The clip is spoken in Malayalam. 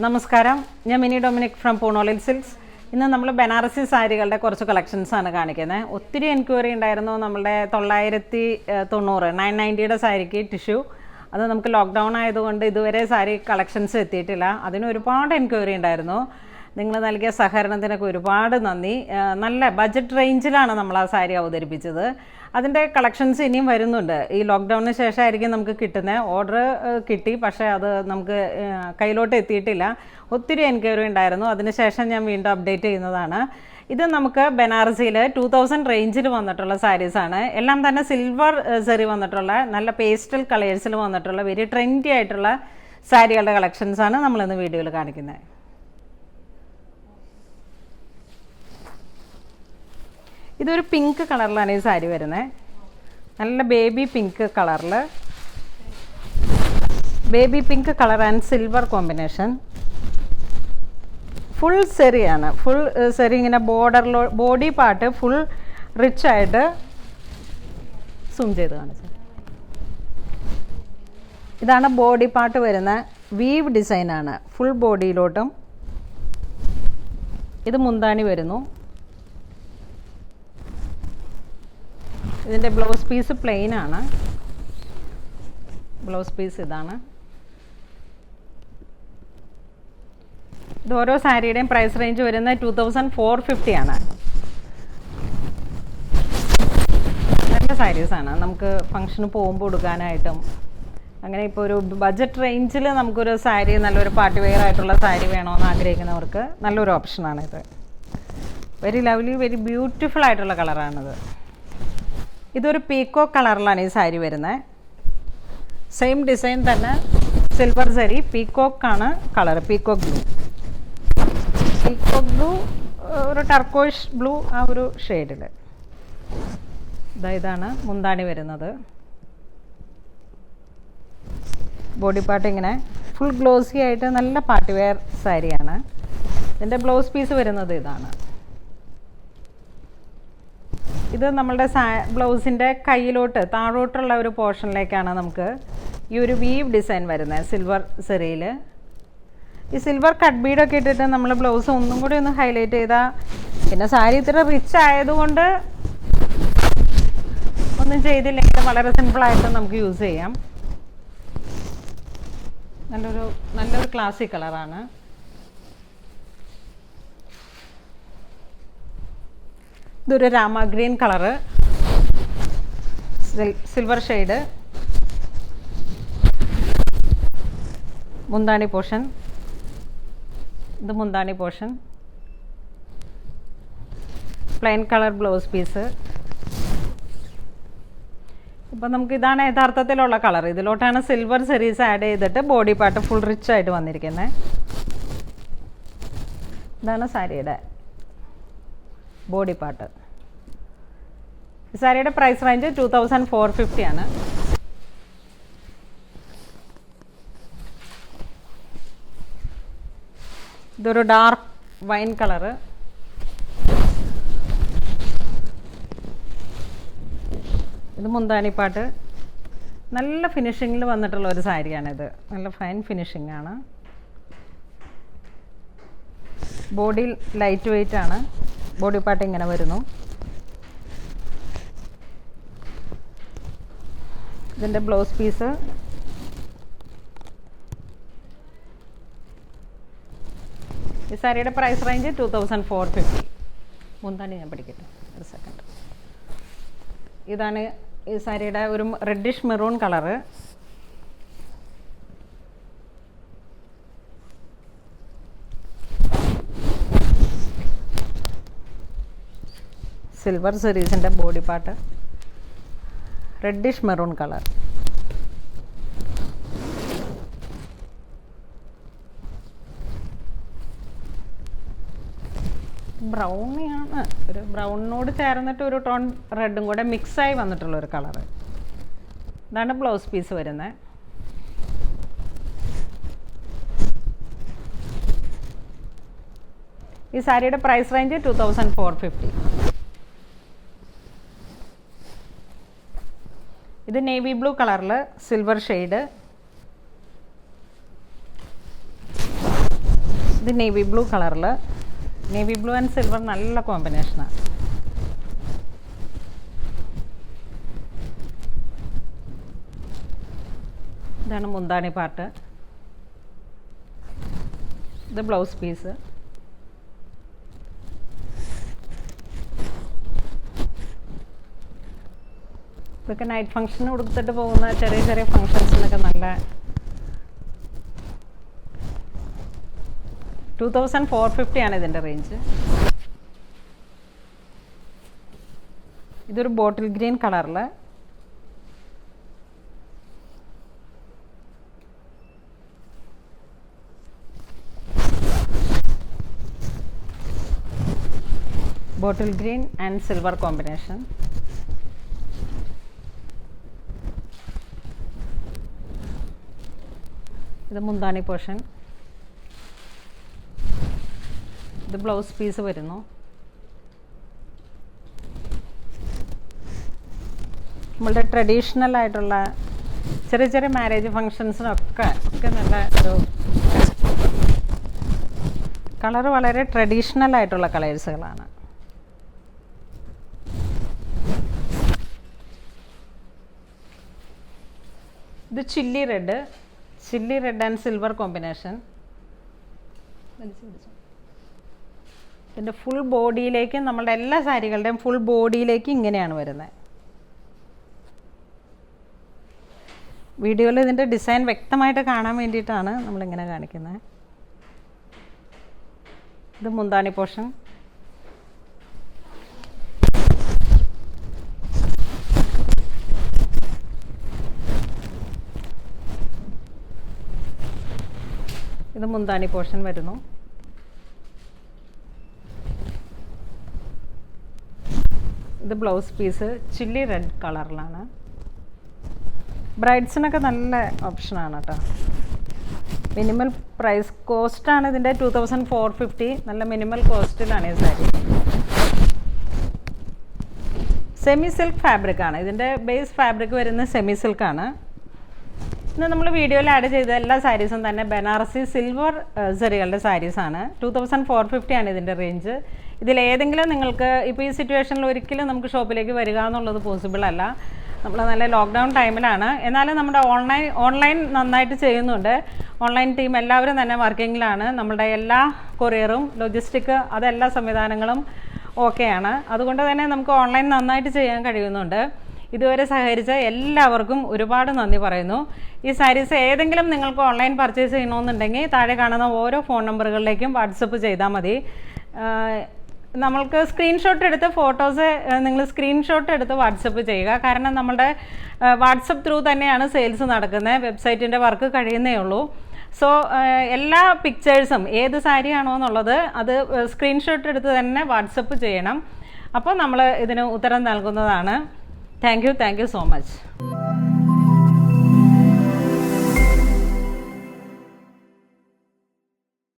നമസ്കാരം, ഞാൻ മിനി ഡൊമിനിക് ഫ്രം പൂണോളിൽ സിൽക്സ്. ഇന്ന് നമ്മൾ ബനാറസി സാരികളുടെ കുറച്ച് കളക്ഷൻസാണ് കാണിക്കുന്നത്. ഒത്തിരി എൻക്വയറി ഉണ്ടായിരുന്നു നമ്മളുടെ 990 സാരിക്ക് ടിഷ്യൂ. അത് നമുക്ക് ലോക്ക്ഡൗൺ ആയതുകൊണ്ട് ഇതുവരെ സാരി കളക്ഷൻസ് എത്തിയിട്ടില്ല. അതിന് ഒരുപാട് എൻക്വയറി ഉണ്ടായിരുന്നു. നിങ്ങൾ നൽകിയ സഹകരണത്തിനൊക്കെ ഒരുപാട് നന്ദി. നല്ല ബഡ്ജറ്റ് റേഞ്ചിലാണ് നമ്മൾ ആ സാരി അവതരിപ്പിച്ചത്. അതിൻ്റെ കളക്ഷൻസ് ഇനിയും വരുന്നുണ്ട്. ഈ ലോക്ക്ഡൗണിന് ശേഷമായിരിക്കും നമുക്ക് കിട്ടുന്നത്. ഓർഡർ കിട്ടി, പക്ഷേ അത് നമുക്ക് കയ്യിലോട്ട് എത്തിയിട്ടില്ല. ഒത്തിരി എൻക്വയറി ഉണ്ടായിരുന്നു. അതിനുശേഷം ഞാൻ വീണ്ടും അപ്ഡേറ്റ് ചെയ്യുന്നതാണ്. ഇത് നമുക്ക് ബനാറസിയിൽ 2000 റേഞ്ചിൽ വന്നിട്ടുള്ള സാരീസാണ്. എല്ലാം തന്നെ സിൽവർ സെറി വന്നിട്ടുള്ള നല്ല പേസ്റ്റൽ കളേഴ്സിൽ വന്നിട്ടുള്ള വെരി ട്രെൻഡി ആയിട്ടുള്ള സാരികളുടെ കളക്ഷൻസാണ് നമ്മളിന്ന് വീഡിയോയിൽ കാണിക്കുന്നത്. ഇതൊരു പിങ്ക് കളറിലാണ് ഈ സാരി വരുന്നത്. നല്ല ബേബി പിങ്ക് കളറിൽ, baby pink colour and silver combination. Full സെറിയാണ്. ഫുൾ സെറി ഇങ്ങനെ ബോഡി പാർട്ട് ഫുൾ റിച്ച് ആയിട്ട് സൂം ചെയ്ത് കാണിച്ചത്. ഇതാണ് ബോഡി പാർട്ട് വരുന്ന വീവ് ഡിസൈനാണ് ഫുൾ ബോഡിയിലോട്ടും. ഇത് മുന്താണി വരുന്നു. ഇതിൻ്റെ ബ്ലൗസ് പീസ് പ്ലെയിൻ ആണ്. ബ്ലൗസ് പീസ് ഇതാണ്. ഇത് ഓരോ സാരിയുടെയും പ്രൈസ് റേഞ്ച് വരുന്നത് 2450 ആണ്. നല്ല സാരീസാണ്. നമുക്ക് ഫംഗ്ഷന് പോകുമ്പോൾ കൊടുക്കാനായിട്ടും അങ്ങനെ ഇപ്പോൾ ഒരു ബഡ്ജറ്റ് റേഞ്ചിൽ നമുക്കൊരു സാരി, നല്ലൊരു പാർട്ടി വെയർ ആയിട്ടുള്ള സാരി വേണമെന്ന് ആഗ്രഹിക്കുന്നവർക്ക് നല്ലൊരു ഓപ്ഷനാണിത്. വെരി ലവ്ലി, വെരി ബ്യൂട്ടിഫുൾ ആയിട്ടുള്ള കളറാണിത്. ഇതൊരു പീക്കോക്ക് കളറിലാണ് ഈ സാരി വരുന്നത്. സെയിം ഡിസൈൻ തന്നെ, സിൽവർ സരി, പീക്കോക്കാണ് കളർ. പീക്കോക്ക് ബ്ലൂ, ഒരു ടർക്കോയിഷ് ബ്ലൂ, ആ ഒരു ഷെയ്ഡിൽ. ഇതാണ് മുന്താണി വരുന്നത്. ബോഡി പാർട്ട് ഇങ്ങനെ ഫുൾ ഗ്ലോസി ആയിട്ട് നല്ല പാർട്ടി വെയർ സാരിയാണ്. ഇതിൻ്റെ ബ്ലൗസ് പീസ് വരുന്നത് ഇതാണ്. ഇത് നമ്മളുടെ ബ്ലൗസിൻ്റെ കയ്യിലോട്ട് താഴോട്ടുള്ള ഒരു പോർഷനിലേക്കാണ് നമുക്ക് ഈ ഒരു വീവ് ഡിസൈൻ വരുന്നത് സിൽവർ സെറിയിൽ. ഈ സിൽവർ കട്ട് ബീഡൊക്കെ ഇട്ടിട്ട് നമ്മൾ ബ്ലൗസ് ഒന്നും കൂടി ഒന്ന് ഹൈലൈറ്റ് ചെയ്താൽ, പിന്നെ സാരി ഇത്ര റിച്ച് ആയതുകൊണ്ട് ഒന്നും ചെയ്തില്ലെങ്കിൽ വളരെ സിമ്പിളായിട്ട് നമുക്ക് യൂസ് ചെയ്യാം. നല്ലൊരു ക്ലാസിക് കളറാണ്. ഇതൊരു രാമ ഗ്രീൻ കളറ്, സിൽവർ ഷെയ്ഡ്. മുന്താണി പോർഷൻ, ഇത് മുന്താണി portion. Plain colour blouse piece. ഇപ്പം നമുക്ക് ഇതാണ് യഥാർത്ഥത്തിലുള്ള കളർ. ഇതിലോട്ടാണ് സിൽവർ സെറീസ് ആഡ് ചെയ്തിട്ട് ബോഡി പാർട്ട് ഫുൾ റിച്ച് ആയിട്ട് വന്നിരിക്കുന്നത്. ഇതാണ് സാരിയുടെ ബോഡി പാർട്ട്. ഈ സാരിയുടെ പ്രൈസ് റേഞ്ച് 2450 ആണ്. ഇതൊരു ഡാർക്ക് വൈൻ കളറ്. ഇത് മുന്താണി പാട്ട്. നല്ല ഫിനിഷിങ്ങിൽ വന്നിട്ടുള്ള ഒരു സാരിയാണിത്. നല്ല ഫൈൻ ഫിനിഷിംഗ് ആണ്. ബോഡി ലൈറ്റ് വെയ്റ്റ് ആണ്. ബോഡി പാർട്ട് ഇങ്ങനെ വരുന്നു. ഇതിൻ്റെ ബ്ലൗസ് പീസ്. ഈ സാരിയുടെ പ്രൈസ് റേഞ്ച് 2450. മുന്താണി ഞാൻ പഠിക്കട്ടെ ഒരു സെക്കൻഡ്. ഇതാണ് ഈ സാരിയുടെ ഒരു റെഡിഷ് മെറൂൺ കളറ്. സിൽവർ സെറീസിൻ്റെ body part, reddish maroon colour. ബ്രൗണിയാണ്, ഒരു ബ്രൗണിനോട് ചേർന്നിട്ട് ഒരു ടോൺ റെഡും കൂടെ മിക്സായി വന്നിട്ടുള്ളൊരു കളറ്. ഇതാണ് ബ്ലൗസ് പീസ് വരുന്നത്. ഈ സാരിയുടെ പ്രൈസ് റേഞ്ച് 2450. ഇത് നേവി ബ്ലൂ കളറിൽ സിൽവർ ഷെയ്ഡ്. ഇത് നേവി ബ്ലൂ കളറിൽ, നേവി ബ്ലൂ ആൻഡ് സിൽവർ നല്ല കോമ്പിനേഷനാണ്. ഇതാണ് മുന്താണി പാർട്ട്. ഇത് ബ്ലൗസ് പീസ്. ഇതൊക്കെ നൈറ്റ് ഫംഗ്ഷന് കൊടുത്തിട്ട് പോകുന്ന ചെറിയ ചെറിയ ഫങ്ഷൻസിനൊക്കെ നല്ല 2450 ആണ് ഇതിൻ്റെ റേഞ്ച്. ഇതൊരു ബോട്ടിൽ ഗ്രീൻ കളറിൽ, bottle green and silver combination. ഇത് മുന്താണി പോർഷൻ. ഇത് ബ്ലൗസ് പീസ് വരുന്നു. നമ്മളുടെ ട്രഡീഷണൽ ആയിട്ടുള്ള ചെറിയ ചെറിയ മാരേജ് ഫങ്ഷൻസിനൊക്കെ നല്ല ഒരു കളർ, വളരെ ട്രഡീഷണൽ ആയിട്ടുള്ള കളേഴ്സുകളാണ്. ഇത് chilli red and silver combination. ഇതിൻ്റെ ഫുൾ ബോഡിയിലേക്ക്, നമ്മളുടെ എല്ലാ സാരികളുടെയും ഫുൾ ബോഡിയിലേക്ക് ഇങ്ങനെയാണ് വരുന്നത്. വീഡിയോയിൽ ഇതിൻ്റെ ഡിസൈൻ വ്യക്തമായിട്ട് കാണാൻ വേണ്ടിയിട്ടാണ് നമ്മളിങ്ങനെ കാണിക്കുന്നത്. ഇത് മുന്താണി പോർഷൻ. ഇത് മുന്താണി പോർഷൻ വരുന്നു. ഇത് ബ്ലൗസ് പീസ് ചില്ലി റെഡ് കളറിലാണ്. ബ്രൈഡ്സിനൊക്കെ നല്ല ഓപ്ഷനാണ് കേട്ടോ. മിനിമൽ പ്രൈസ് കോസ്റ്റാണ് ഇതിൻ്റെ 2450. നല്ല മിനിമൽ കോസ്റ്റിലാണ് ഈ സാരി. സെമി സിൽക്ക് ഫാബ്രിക്കാണ് ഇതിൻ്റെ ബേസ് ഫാബ്രിക് വരുന്നത്. സെമി സിൽക്കാണ്. ഇന്ന് നമ്മൾ വീഡിയോയിൽ ആഡ് ചെയ്ത എല്ലാ സാരീസും തന്നെ ബനാറസി സിൽവർ സെറികളുടെ സാരീസാണ്. 2450 ആണ് ഇതിൻ്റെ റേഞ്ച്. ഇതിലേതെങ്കിലും നിങ്ങൾക്ക് ഇപ്പോൾ ഈ സിറ്റുവേഷനിൽ ഒരിക്കലും നമുക്ക് ഷോപ്പിലേക്ക് വരിക എന്നുള്ളത് പോസിബിൾ അല്ല. നമ്മൾ നല്ല ലോക്ക്ഡൗൺ ടൈമിലാണ്. എന്നാലും നമ്മുടെ ഓൺലൈൻ നന്നായിട്ട് ചെയ്യുന്നുണ്ട്. ഓൺലൈൻ ടീം എല്ലാവരും തന്നെ വർക്കിങ്ങിലാണ്. നമ്മുടെ എല്ലാ കൊറിയറും ലോജിസ്റ്റിക് അതെല്ലാ സംവിധാനങ്ങളും ഓക്കെയാണ്. അതുകൊണ്ട് തന്നെ നമുക്ക് ഓൺലൈൻ നന്നായിട്ട് ചെയ്യാൻ കഴിയുന്നുണ്ട്. ഇതുവരെ സഹകരിച്ച എല്ലാവർക്കും ഒരുപാട് നന്ദി പറയുന്നു. ഈ സാരീസ് ഏതെങ്കിലും നിങ്ങൾക്ക് ഓൺലൈൻ പർച്ചേസ് ചെയ്യണമെന്നുണ്ടെങ്കിൽ താഴെ കാണുന്ന ഓരോ ഫോൺ നമ്പറുകളിലേക്കും വാട്സപ്പ് ചെയ്താൽ മതി. നമ്മൾക്ക് സ്ക്രീൻഷോട്ട് എടുത്ത് ഫോട്ടോസ് നിങ്ങൾ സ്ക്രീൻഷോട്ട് എടുത്ത് വാട്സപ്പ് ചെയ്യുക. കാരണം നമ്മുടെ വാട്സപ്പ് ത്രൂ തന്നെയാണ് സെയിൽസ് നടക്കുന്നത്. വെബ്സൈറ്റിൻ്റെ വർക്ക് കഴിയുന്നേ ഉള്ളൂ. സോ എല്ലാ പിക്ചേഴ്സും ഏത് സാരിയാണോ എന്നുള്ളത് അത് സ്ക്രീൻഷോട്ട് എടുത്ത് തന്നെ വാട്സപ്പ് ചെയ്യണം. അപ്പോൾ നമ്മൾ ഇതിന് ഉത്തരം നൽകുന്നതാണ്. Thank you so much.